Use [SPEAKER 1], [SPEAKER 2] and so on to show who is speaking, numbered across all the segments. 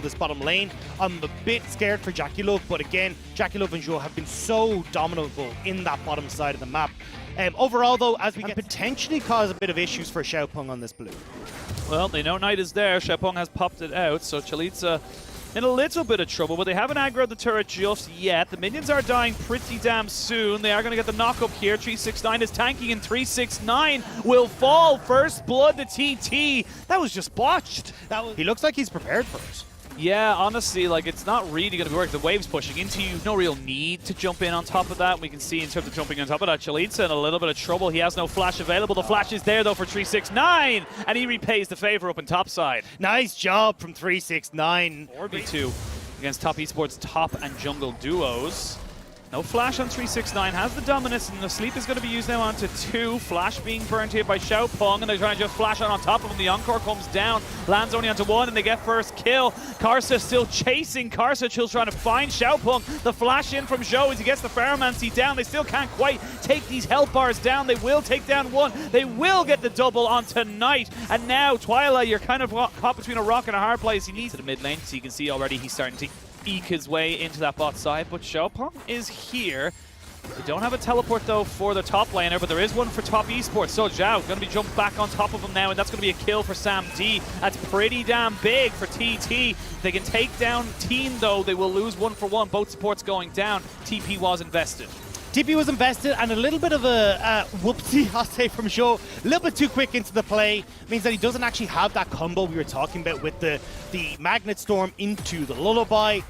[SPEAKER 1] this bottom lane. I'm a bit scared for Jackie, but again, Jackie and Joe have been so dominable in that bottom side of the map. Overall, though, as we get potentially cause a bit of issues for Xiaopeng on this blue.
[SPEAKER 2] Well, they know Knight is there. Xiaopeng has popped it out, so Chalitza in a little bit of trouble, but they haven't aggroed the turret just yet. The minions are dying pretty damn soon. They are going to get the knock up here. 369 is tanking, and 369 will fall. First blood to TT. That was just botched.
[SPEAKER 1] He looks like he's prepared for it.
[SPEAKER 2] Yeah, honestly, like, it's not really going to work. The wave's pushing into you. No real need to jump in on top of that. We can see in terms of jumping on top of that, Chalitza in a little bit of trouble. He has no flash available. The flash is there, though, for 369, and he repays the favor up in top side.
[SPEAKER 1] Nice job from 369.
[SPEAKER 2] 4v2 against top esports top and jungle duos. No flash on 369, has the dominance, and the sleep is going to be used now onto 2. Flash being burned here by Xiaopeng, and they're trying to just flash on top of him. The Encore comes down, lands only onto 1, and they get first kill. Karsa still chasing. Karsa still trying to find Xiaopeng. The flash in from Zhou as he gets the Pheromancy down. They still can't quite take these health bars down. They will take down 1. They will get the double onto Knight. And now, Twyla, you're kind of caught between a rock and a hard place. He needs to the mid lane, so you can see already he's starting to eke his way into that bot side, but Xiaopeng is here. They don't have a teleport, though, for the top laner, but there is one for top esports. So Zhao going to be jumped back on top of him now, and that's going to be a kill for Sam D. That's pretty damn big for TT. They can take down Team, though. They will lose 1-for-1. Both supports going down. TP was invested.
[SPEAKER 1] TP was invested, and a little bit of a whoopsie, I'll say, from Zhou. A little bit too quick into the play. Means that he doesn't actually have that combo we were talking about with the Magnet Storm into the Lullaby.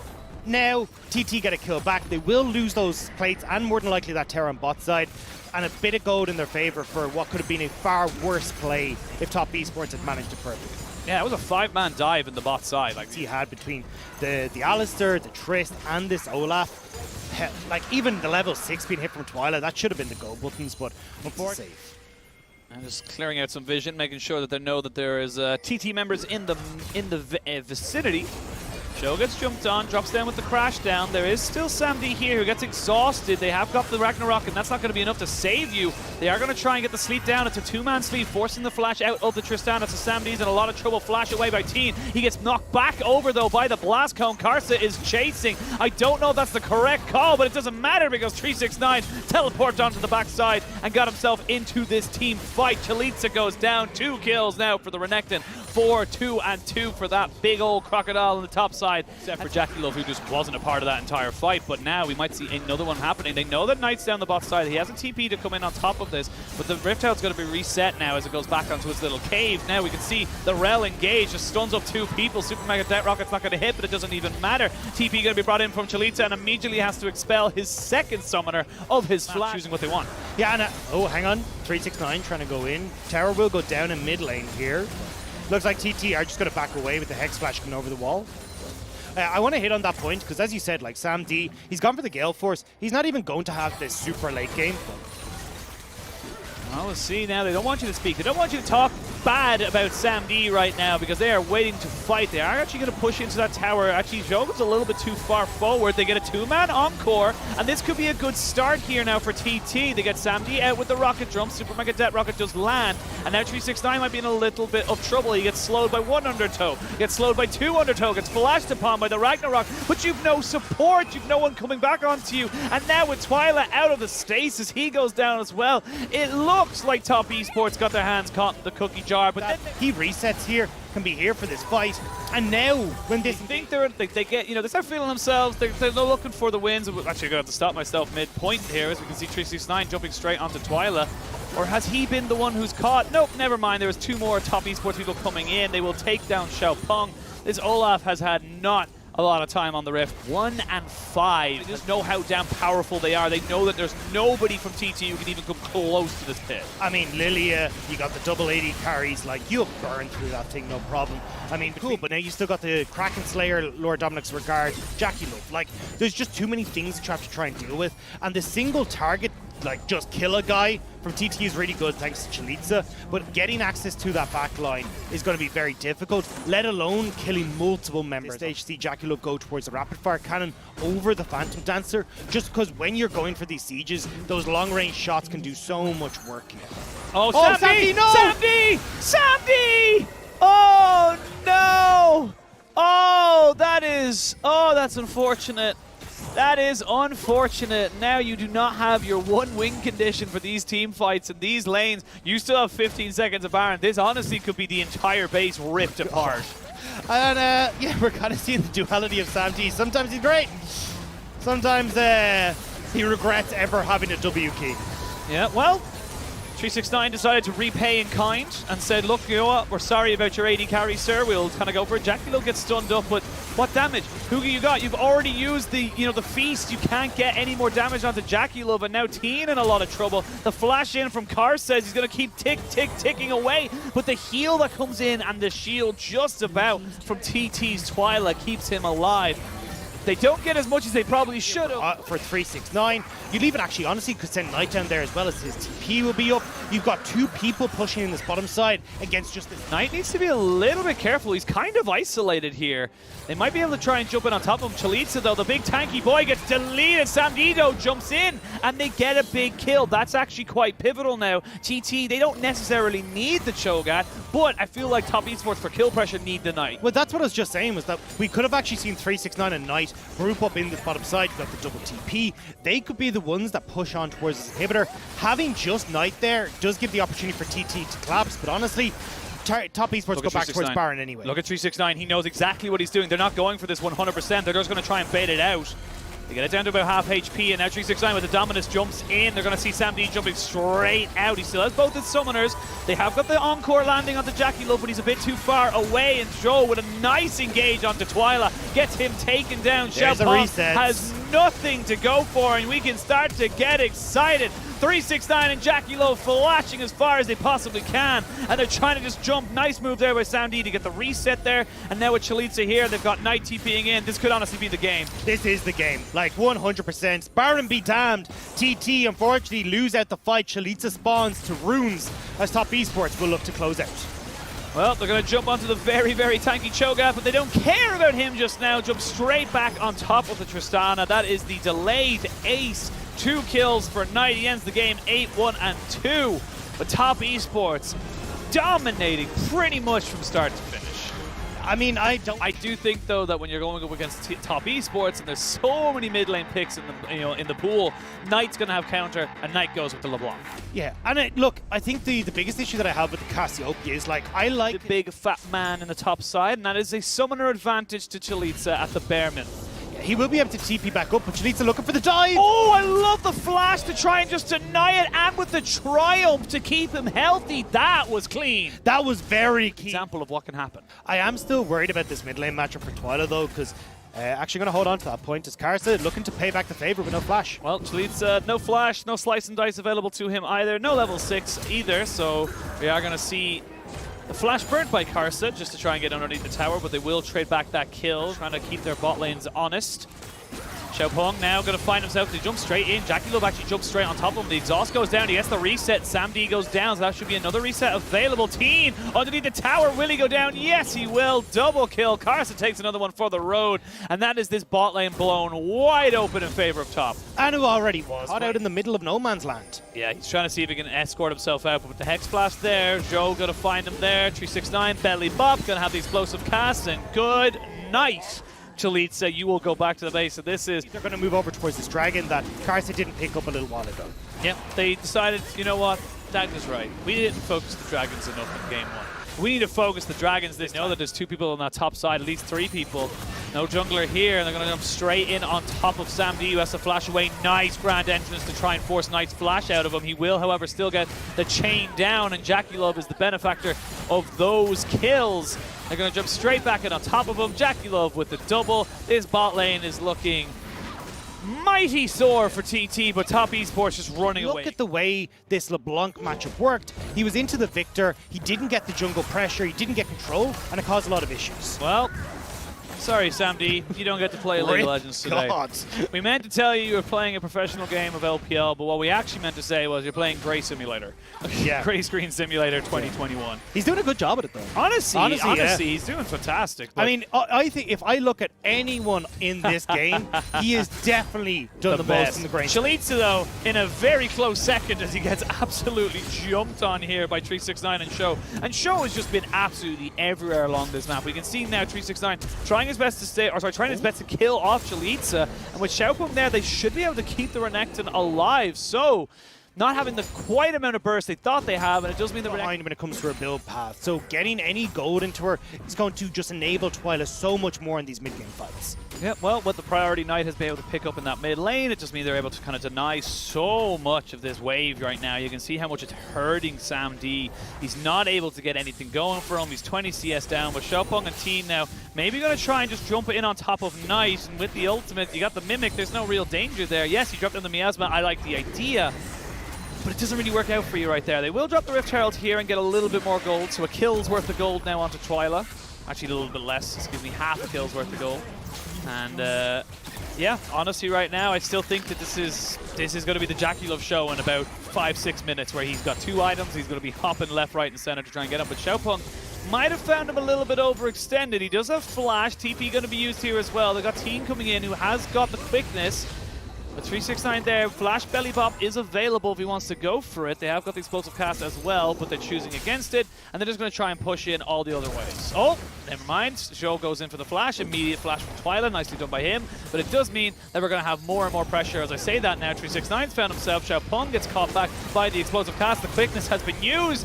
[SPEAKER 1] Now, TT get a kill back. They will lose those plates, and more than likely that Terra on bot side. And a bit of gold in their favor for what could have been a far worse play if top esports had managed to perfect.
[SPEAKER 2] Yeah, it was a 5-man dive in the bot side. Like
[SPEAKER 1] he had between the Alistair, the Trist, and this Olaf. Like, even the level 6 being hit from Twyla, that should have been the go buttons, but unfortunately.
[SPEAKER 2] And just clearing out some vision, making sure that they know that there is TT members in the vicinity. Zhou gets jumped on, drops down with the crash down. There is still Sam D here who gets exhausted. They have got the Ragnarok, and that's not going to be enough to save you. They are going to try and get the sleep down. It's a 2-man sleep, forcing the flash out of the Tristana. So Sam D's in a lot of trouble. Flash away by Teen. He gets knocked back over, though, by the Blast Cone. Karsa is chasing. I don't know if that's the correct call, but it doesn't matter because 369 teleported onto the backside and got himself into this team fight. Chalitza goes down. 2 kills now for the Renekton. 4, 2, and 2 for that big old crocodile on the top side. Except for Jackie Love, who just wasn't a part of that entire fight. But now we might see another one happening. They know that Knight's down the bot side. He has a TP to come in on top of this, but the Rift Out's going to be reset now as it goes back onto its little cave. Now we can see the Rel engage, just stuns up 2 people. Super Mega Death Rocket's not going to hit, but it doesn't even matter. TP going to be brought in from Chalitza and immediately has to expel his second summoner of his flash. Choosing what they want.
[SPEAKER 1] Yeah, and oh, hang on. 369 trying to go in. Tower will go down in mid lane here. Looks like TT are just going to back away with the Hex Flash coming over the wall. I want to hit on that point because, as you said, like Sam D, he's gone for the Gale Force. He's not even going to have this super late game.
[SPEAKER 2] Well, we'll see now. They don't want you to speak. They don't want you to talk bad about Sam D right now because they are waiting to fight. They are actually going to push into that tower. Actually, Zhou goes a little bit too far forward. They get a 2-man encore, and this could be a good start here now for TT. They get Sam D out with the rocket drum. Super Mega Death Rocket does land, and now 369 might be in a little bit of trouble. He gets slowed by 1 Undertow, gets slowed by 2 Undertow, gets flashed upon by the Ragnarok, but you've no support. You've no one coming back onto you, and now with Twyla out of the stasis, he goes down as well. It looks like top esports got their hands caught in the cookie jar, but then
[SPEAKER 1] he resets here, can be here for this fight, and now when they
[SPEAKER 2] think they get, you know, they start feeling themselves. They're looking for the wins. I'm actually going to have to stop myself mid-point here, as we can see 369 jumping straight onto Twyla. Or has he been the one who's caught? Nope, never mind. There was 2 more top esports people coming in. They will take down Xiaopeng. This Olaf has had not a lot of time on the Rift. 1 and 5. They just know how damn powerful they are. They know that there's nobody from TT who can even come close to this pit.
[SPEAKER 1] I mean, Lilia, you got the double 80 carries, like, you'll burn through that thing, no problem. I mean, cool, but now you still got the Kraken Slayer, Lord Dominic's Regard, Jackie Love. Like, there's just too many things that you have to try and deal with. And the single target, like, just kill a guy from TT is really good thanks to Chalitza, but getting access to that back line is going to be very difficult, let alone killing multiple members. At this stage, see Jackie Love go towards the rapid fire cannon over the Phantom Dancer, just because when you're going for these sieges, those long range shots can do so much work.
[SPEAKER 2] Oh,
[SPEAKER 1] Sam D, no!
[SPEAKER 2] Sam D! Sam D! Oh, no! Oh, that's unfortunate. That is unfortunate. Now you do not have your one win condition for these team fights in these lanes. You still have 15 seconds of Baron. This honestly could be the entire base ripped apart.
[SPEAKER 1] And yeah, we're kind of seeing the duality of Sam D. Sometimes he's great. Sometimes he regrets ever having a W key.
[SPEAKER 2] Yeah, well, 369 decided to repay in kind and said, look, you know what, we're sorry about your AD carry, sir. We'll kind of go for it. Jackilo gets stunned up, but what damage? Who you got? You've already used the feast. You can't get any more damage onto Jackilo, but now Teen in a lot of trouble. The flash in from Car says he's going to keep ticking away, but the heal that comes in and the shield just about from TT's Twyla keeps him alive. They don't get as much as they probably should have.
[SPEAKER 1] For 369. You'd even actually honestly could send Knight down there as well, as his TP will be up. You've got two people pushing in this bottom side against just this.
[SPEAKER 2] Knight needs to be a little bit careful. He's kind of isolated here. They might be able to try and jump in on top of him. Chalitza, though, the big tanky boy, gets deleted. Samdido jumps in, and they get a big kill. That's actually quite pivotal now. TT, they don't necessarily need the Cho'Gath, but I feel like top esports for kill pressure need the Knight.
[SPEAKER 1] Well, that's what I was just saying, was that we could have actually seen 369 and Knight group up in this bottom side. You've got the double TP. They could be the ones that push on towards this inhibitor. Having just Knight there does give the opportunity for TT to collapse, but honestly, top esports go back towards Baron anyway.
[SPEAKER 2] Look at 369. He knows exactly what he's doing. They're not going for this 100%. They're just going to try and bait it out. They get it down to about half HP, and now 369 with the Dominus jumps in. They're going to see Sam D jumping straight out. He still has both his summoners. They have got the Encore landing onto Jackilo, but he's a bit too far away, and Joe with a nice engage onto Twyla gets him taken down. Xiaopeng has nothing to go for, and we can start to get excited. 369 and Jackilo flashing as far as they possibly can, and they're trying to just jump. Nice move there by Sam D to get the reset there, and now with Chalitza here, they've got Knight TPing in. This could honestly be the game.
[SPEAKER 1] This is the game, like 100%. Baron be damned. TT unfortunately lose out the fight. Chalitza spawns to runes as top esports will look to close out.
[SPEAKER 2] Well, they're going to jump onto the very, very tanky Cho'Gath, but they don't care about him just now. Jump straight back on top of the Tristana. That is the delayed ace. 2 kills for Knight. He ends the game 8-1 and 2. But top esports dominating pretty much from start to finish.
[SPEAKER 1] I mean, I
[SPEAKER 2] do think though that when you're going up against top esports and there's so many mid lane picks in the in the pool, Knight's going to have counter, and Knight goes with the LeBlanc.
[SPEAKER 1] Yeah, and look, I think the biggest issue that I have with the Cassiopeia is, like, I like
[SPEAKER 2] the big fat man in the top side, and that is a summoner advantage to Chalitza at the Bearman.
[SPEAKER 1] He will be able to TP back up, but Chalitza looking for the dive.
[SPEAKER 2] Oh, I love the flash to try and just deny it, and with the triumph to keep him healthy. That was clean.
[SPEAKER 1] That was very key.
[SPEAKER 2] Example of what can happen.
[SPEAKER 1] I am still worried about this mid lane matchup for Twyla, though, because actually going to hold on to that point as Karsa looking to pay back the favor with no flash.
[SPEAKER 2] Well, Chalitza, no flash, no slice and dice available to him either. No level 6 either, so we are going to see the flash burnt by Karsa just to try and get underneath the tower, but they will trade back that kill, trying to keep their bot lanes honest. Xiaopeng now going to find himself to jump straight in. Jackilo actually jumps straight on top of him. The exhaust goes down. He gets the reset. Sam D goes down, so that should be another reset available. Teen underneath the tower. Will he go down? Yes, he will. Double kill. Karsa takes another one for the road, and that is this bot lane blown wide open in favor of top.
[SPEAKER 1] And who already was caught out in the middle of no man's land.
[SPEAKER 2] Yeah, he's trying to see if he can escort himself out, but with the Hex Blast there, Joe going to find him there. 369, belly bop, going to have the explosive cast, and good night. Chalitza, you will go back to the base. So this is...
[SPEAKER 1] They're going to move over towards this dragon that Karsa didn't pick up a little while ago.
[SPEAKER 2] Yeah, they decided, you know what, Dagna's right. We didn't focus the dragons enough in game 1. We need to focus the dragons. They know that there's 2 people on that top side, at least 3 people. No jungler here, and they're going to jump straight in on top of Sam D, who has to flash away. Nice grand entrance to try and force Knight's flash out of him. He will, however, still get the chain down, and Jackilov is the benefactor of those kills. They're going to jump straight back in on top of him. Jackilov with the double. This bot lane is looking mighty sore for TT, but top esports just running away.
[SPEAKER 1] Look at the way this LeBlanc matchup worked. He was into the Victor, he didn't get the jungle pressure, he didn't get control, and it caused a lot of issues.
[SPEAKER 2] Well, Sorry, Sam D, you don't get to play League of Legends today.
[SPEAKER 1] God.
[SPEAKER 2] We meant to tell you were playing a professional game of LPL, but what we actually meant to say was you're playing Grey Simulator.
[SPEAKER 1] Yeah.
[SPEAKER 2] Grey Screen Simulator 2021.
[SPEAKER 1] He's doing a good job at it, though.
[SPEAKER 2] Honestly,
[SPEAKER 1] yeah.
[SPEAKER 2] he's doing fantastic.
[SPEAKER 1] I mean, I think if I look at anyone in this game, he has definitely done the most in the Grey.
[SPEAKER 2] Chalitza, though, in a very close second as he gets absolutely jumped on here by 369 and Show. And Show has just been absolutely everywhere along this map. We can see now 369 trying his best to trying his best to kill off Chalitza. And with Xiaopeng there, they should be able to keep the Renekton alive. So, not having the quite amount of burst they thought they have, and it does mean the
[SPEAKER 1] behind when it comes to her build path. So getting any gold into her is going to just enable Twyla so much more in these mid-game fights.
[SPEAKER 2] Yeah, well, what the priority Knight has been able to pick up in that mid lane, it just means they're able to kind of deny so much of this wave right now. You can see how much it's hurting Sam D. He's not able to get anything going for him. He's 20 CS down, but Xiaopeng and team now maybe going to try and just jump in on top of Knight, and with the ultimate, you got the Mimic, there's no real danger there. Yes, he dropped in the Miasma, I like the idea, but it doesn't really work out for you right there. They will drop the Rift Herald here and get a little bit more gold, so a kill's worth of gold now onto Twyla. Actually, a little bit less, excuse me, half a kill's worth of gold. And yeah, honestly, right now, I still think that this is going to be the Jackie Love show in about 5-6 minutes, where he's got 2 items. He's going to be hopping left, right, and center to try and get him. But Xiaopeng might have found him a little bit overextended. He does have flash. TP going to be used here as well. They got Team coming in who has got the quickness. But 369 there, Flash Belly Bop is available if he wants to go for it. They have got the explosive cast as well, but they're choosing against it, and they're just going to try and push in all the other ways. Oh, never mind. Zhou goes in for the flash. Immediate flash from Twyla, nicely done by him. But it does mean that we're going to have more and more pressure. As I say that now, 369's found himself. Xiaopeng gets caught back by the explosive cast. The quickness has been used.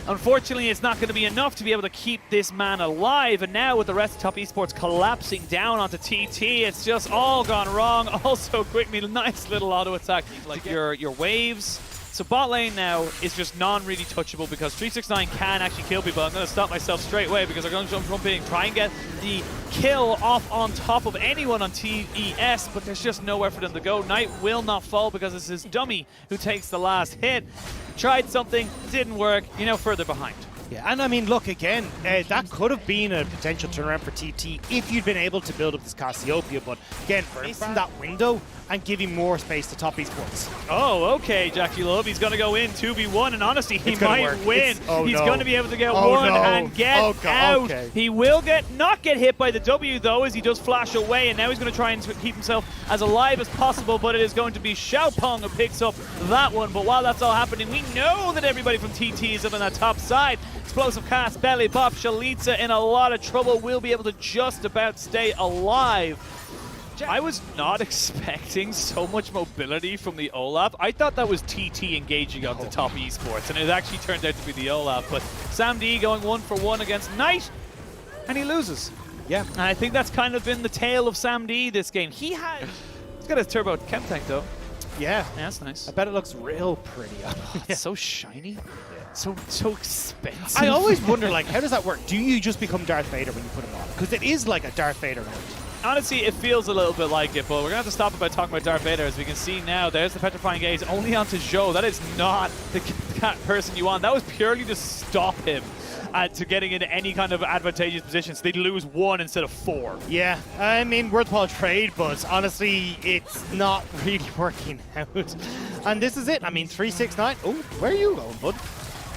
[SPEAKER 2] Unfortunately, it's not going to be enough to be able to keep this man alive. And now with the rest of Top Esports collapsing down onto TT, it's just all gone wrong. Also, quickly, nice little auto attack. Like your waves. So bot lane now is just non-really touchable because 369 can actually kill people. I'm going to stop myself straight away because they're going to jump in, try and get the kill off on top of anyone on TES, but there's just nowhere for them to go. Knight will not fall because it's his dummy who takes the last hit. Tried something, didn't work, you know, further behind.
[SPEAKER 1] Yeah, and I mean, look, again, that could have been a potential turnaround for TT if you'd been able to build up this Cassiopeia, but again, missing that window and giving more space to Top Esports.
[SPEAKER 2] Oh, okay, Jackie Love. He's going to go in 2v1, and honestly, he might win. He's going to be able to get one and get out.
[SPEAKER 1] Okay.
[SPEAKER 2] He will not get hit by the W, though, as he does flash away, and now he's going to try and keep himself as alive as possible, but it is going to be Xiaopeng who picks up that one. But while that's all happening, we know that everybody from TT is up on that top side. Explosive cast, Belly Bop, Chalitza in a lot of trouble, will be able to just about stay alive. I was not expecting so much mobility from the Olaf. I thought that was TT engaging on the Top Esports, and it actually turned out to be the Olaf. But Sam D going 1-for-1 against Knight, and he loses.
[SPEAKER 1] Yeah.
[SPEAKER 2] And I think that's kind of been the tale of Sam D this game. He's got a turbo chem tank, though.
[SPEAKER 1] Yeah.
[SPEAKER 2] That's nice.
[SPEAKER 1] I bet it looks real pretty.
[SPEAKER 2] It's so shiny. So expensive.
[SPEAKER 1] I always wonder, like, how does that work? Do you just become Darth Vader when you put it on? Because it is like a Darth Vader mode.
[SPEAKER 2] Honestly, it feels a little bit like it, but we're going to have to stop about talking about Darth Vader. As we can see now, there's the Petrifying Gaze only onto Zhou. That is not the person you want. That was purely to stop him to getting into any kind of advantageous position, so they'd lose 1 instead of 4.
[SPEAKER 1] Yeah, I mean, worthwhile trade, but honestly, it's not really working out. And this is it. I mean, 369. Oh, where are you going, bud?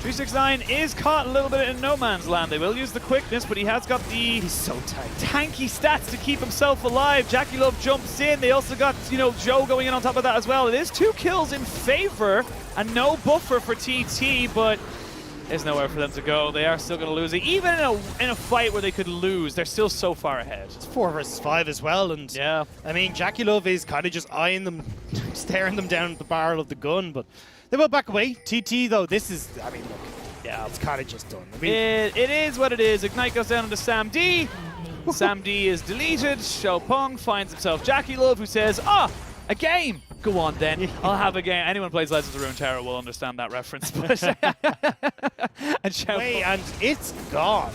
[SPEAKER 2] 369 is caught a little bit in no man's land. They will use the quickness, but he has got the tanky stats to keep himself alive. Jackie Love jumps in. They also got, you know, Zhou going in on top of that as well. It is 2 kills in favor and no buffer for TT, but there's nowhere for them to go. They are still going to lose it. Even in a fight where they could lose, they're still so far ahead.
[SPEAKER 1] It's 4 versus 5 as well, and
[SPEAKER 2] yeah, I
[SPEAKER 1] mean, Jackie Love is kind of just eyeing them, staring them down at the barrel of the gun, but they will back away. TT, though, this is, I mean, look, yeah, it's kind of just done. I mean,
[SPEAKER 2] it is what it is. Ignite goes down into Sam D. Sam D is deleted. Xiaopeng finds himself Jackie Love, who says, a game. Go on, then. I'll have a game. Anyone who plays Legends of Runeterra will understand that reference. But and
[SPEAKER 1] wait, and it's gone.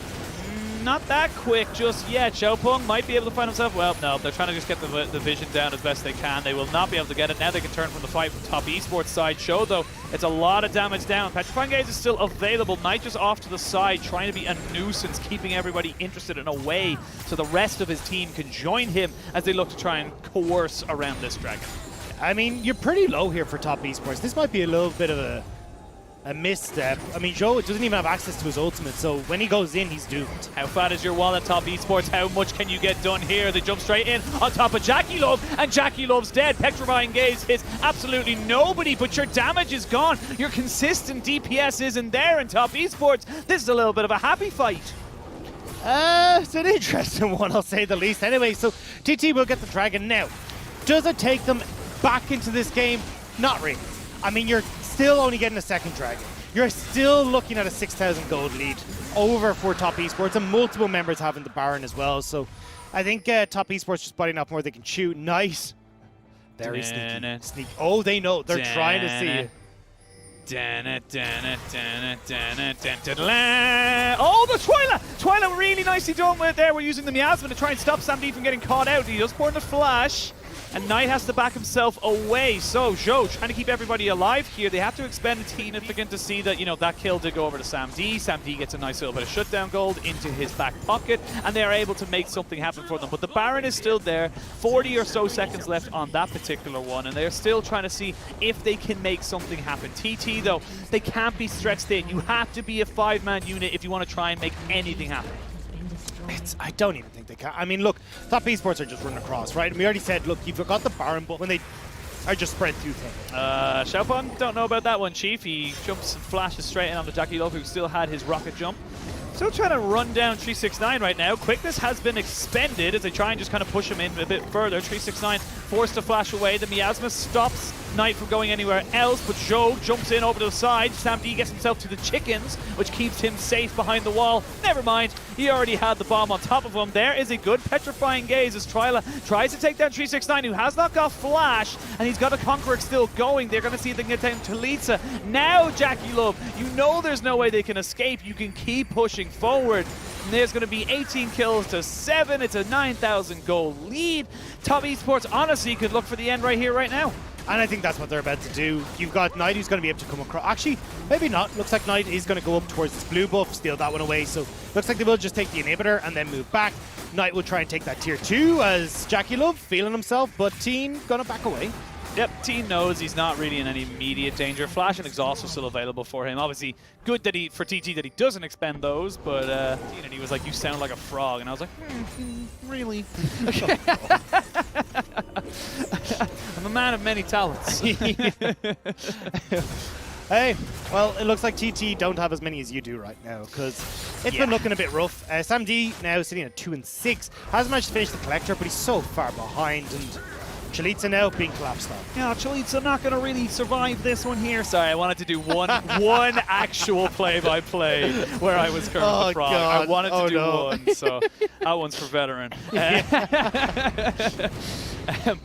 [SPEAKER 2] not that quick just yet. Xiaopeng might be able to find himself. Well, no, they're trying to just get the vision down as best they can. They will not be able to get it. Now they can turn from the fight from top esports side. Show, though, it's a lot of damage down. Petrifying Gaze is still available. Knight just off to the side, trying to be a nuisance, keeping everybody interested in a way so the rest of his team can join him as they look to try and coerce around this dragon.
[SPEAKER 1] I mean, you're pretty low here for top esports. This might be a little bit of a misstep. I mean, Joe doesn't even have access to his ultimate, so when he goes in, he's doomed.
[SPEAKER 2] How fat is your wall at top esports? How much can you get done here? They jump straight in on top of Jackie Love, and Jackie Love's dead. Petrifying Gaze hits absolutely nobody, but your damage is gone. Your consistent DPS isn't there in top esports. This is a little bit of a happy fight.
[SPEAKER 1] It's an interesting one, I'll say the least. Anyway, so TT will get the dragon now. Does it take them back into this game? Not really. I mean, you're still only getting a second dragon. You're still looking at a 6,000 gold lead over for top esports, and multiple members having the Baron as well. So I think top esports just biting off more they can chew. Nice. Very sneaky. Oh, they know. They're trying to see it.
[SPEAKER 2] Oh, the Twyla! Twyla really nicely done with it there. We're using the miasma to try and stop SamD from getting caught out. He does pour in the flash, and Knight has to back himself away. So Zhou trying to keep everybody alive here. They have to expend a significant to see that, you know, that kill did go over to SamD. SamD gets a nice little bit of shutdown gold into his back pocket, and they are able to make something happen for them. But the Baron is still there. 40 or so seconds left on that particular one, and they're still trying to see if they can make something happen. TT, though, they can't be stretched in. You have to be a 5-man unit if you want to try and make anything happen.
[SPEAKER 1] I don't even think they can. I mean, look, top esports are just running across, right? And we already said, look, you've got the Baron, but when they are just spread through things.
[SPEAKER 2] Xiaopeng, don't know about that one, Chief. He jumps and flashes straight in on the Jackie Love, who still had his rocket jump. Still trying to run down 369 right now. Quickness has been expended as they try and just kind of push him in a bit further. 369 forced to flash away. The miasma stops Knight from going anywhere else, but Zhou jumps in over to the side. SamD gets himself to the chickens, which keeps him safe behind the wall. Never mind, he already had the bomb on top of him. There is a good Petrifying Gaze as Twyla tries to take down 369, who has not got flash, and he's got a Conqueror still going. They're going to see if they can get down to Litsa. Now, Jackie Love, you know there's no way they can escape. You can keep pushing forward. And there's going to be 18 kills to 7. It's a 9,000 goal lead. Top esports honestly could look for the end right here, right now.
[SPEAKER 1] And I think that's what they're about to do. You've got Knight who's going to be able to come across. Actually, maybe not. Looks like Knight is going to go up towards this blue buff, steal that one away. So looks like they will just take the inhibitor and then move back. Knight will try and take that tier 2 as Jackie Love feeling himself, but Teen going to back away.
[SPEAKER 2] Yep, Teen knows he's not really in any immediate danger. Flash and Exhaust are still available for him. Obviously, good that for TT that he doesn't expend those, but Teen and he was like, you sound like a frog. And I was like, really? I'm a man of many talents.
[SPEAKER 1] Hey, well, it looks like TT don't have as many as you do right now, because it's been looking a bit rough. SamD now sitting at 2 and 6. Hasn't managed to finish the Collector, but he's so far behind, and Chalitza now being collapsed on.
[SPEAKER 2] Yeah, Chalitza not going to really survive this one here. Sorry, I wanted to do one actual play-by-play where I was Colonel the Frog.
[SPEAKER 1] God.
[SPEAKER 2] I wanted to do one, so that one's for veteran.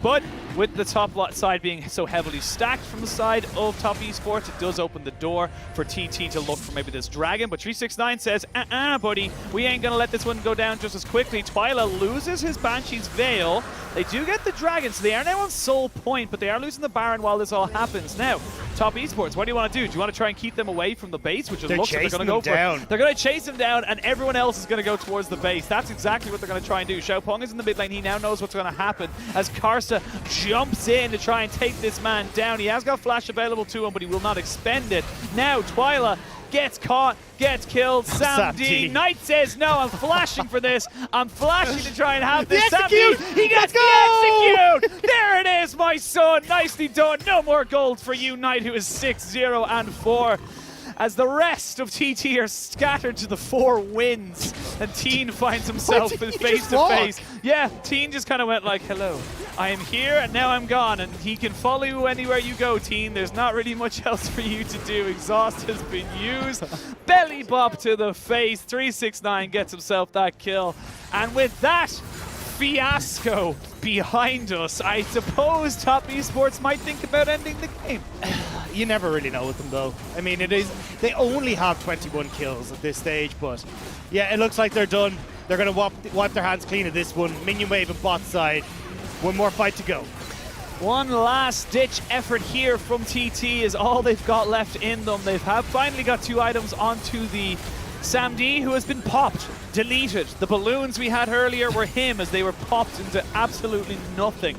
[SPEAKER 2] But with the top side being so heavily stacked from the side of top esports, it does open the door for TT to look for maybe this dragon. But 369 says, buddy, we ain't going to let this one go down just as quickly. Twyla loses his Banshee's Veil. They do get the dragon, so they are now on Soul Point, but they are losing the Baron while this all happens. Now, top esports, what do you want to do? Do you want to try and keep them away from the base, which it looks like they're going to go for? They're going to chase him down, and everyone else is going to go towards the base. That's exactly what they're going to try and do. Xiaopeng is in the mid lane. He now knows what's going to happen as Karsa jumps in to try and take this man down. He has got flash available to him, but he will not expend it. Now, Twyla gets caught, gets killed. SamD. Knight says, no, I'm flashing for this. I'm flashing to try and have this.
[SPEAKER 1] Execute!
[SPEAKER 2] He gets the execute! There it is, my son. Nicely done. No more gold for you, Knight, who is 6-0 and 4. As the rest of TT are scattered to the 4 winds, and Teen finds himself face to face. Yeah, Teen just kind of went like, hello, I am here and now I'm gone, and he can follow you anywhere you go, Teen. There's not really much else for you to do. Exhaust has been used. Belly bop to the face. 369 gets himself that kill. And with that fiasco behind us, I suppose top esports might think about ending the game.
[SPEAKER 1] You never really know with them, though. I mean, they only have 21 kills at this stage, but yeah, it looks like they're done. They're going to wipe their hands clean of this one. Minion wave on bot side. One more fight to go.
[SPEAKER 2] One last ditch effort here from TT is all they've got left in them. They have finally got 2 items onto the SamD, who has been popped, deleted. The balloons we had earlier were him, as they were popped into absolutely nothing.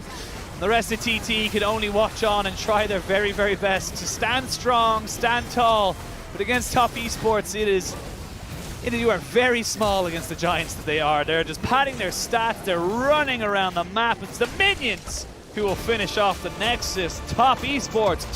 [SPEAKER 2] The rest of TT can only watch on and try their very, very best to stand strong, stand tall. But against top esports, you are very small against the giants that they are. They're just padding their stats. They're running around the map. It's the minions who will finish off the Nexus. Top esports